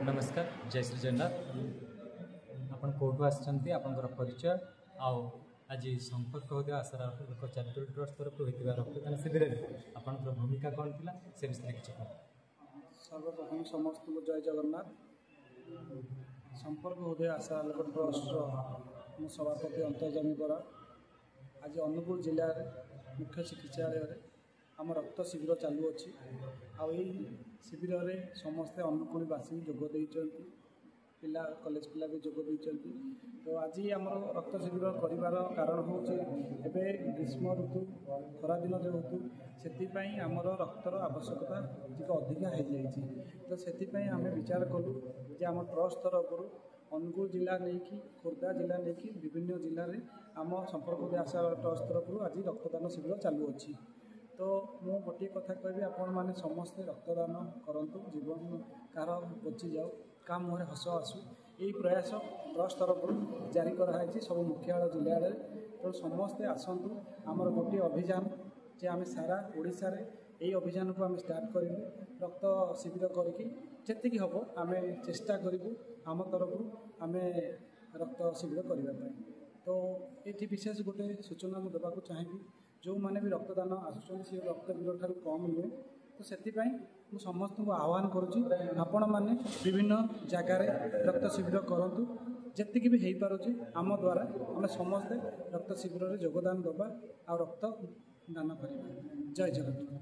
नमस्कार जय श्री जगन्नाथ आपण कौटू आसछन्ती आपनकर परिचय आउ आज संपर्क होते आसार लोक चैरिटेबल ट्रस्ट तरफ होता रक्तदान शिविर में आपनकर भूमिका कौन थी से विषय किसी सर्वप्रथम समस्त को जय जगन्नाथ। संपर्क उदय आशा लोक ट्रस्ट मो सभापति अंतर्जामी बरा आज अनुगुल जिले मुख्य चिकित्सालय आम रक्त शिविर चालू अच्छी आई शिविर में समस्ते अनुकूलवासी जोगदे पिला कॉलेज पिला भी जोगदे। तो आज आम रक्त शिविर कर कारण हूँ ग्रीष्म ऋतु खरा दिन जो ऋतु से आमर रक्तर आवश्यकता टी अधिका हो जाए। तो से आम विचार कलु जे आम ट्रस्ट तरफ अनुगुल जिला नहीं कि खोर्धा जिला नहीं कि विभिन्न जिले में आम संपर्क आशा ट्रस्ट तरफ आज रक्तदान शिविर चालू अच्छी। तो मु गोटे कथा कहि आपण मैंने समस्ते रक्तदान करंतु जीवन कार बची जाओ का मुहर हस आसू यही प्रयास ट्रस्ट तरफ जारी कराई सब मुख्यालय जिले। तो समस्ते आसतु आमर गोटे अभियान जे आम सारा ओडिशा रे यही अभियान को आम स्टार्ट करूँ रक्त शिविर करके हम आम चेष्टा करूँ आम तरफ आम रक्त शिविर करने। तो ये विशेष गोटे सूचना मुझे देवाक चाहिए जो मैंने भी रक्तदान आसुच्च सी रक्तवीर ठार कम नुहे। तो से समस्त को आह्वान करुच्ची आपण मैंने विभिन्न जगार रक्त शिविर करूँ जी भी हो पारे आम द्वारा आम समस्ते रक्त शिविर में योगदान देवा आ रक्त दान करवा। जय जगन्नाथ।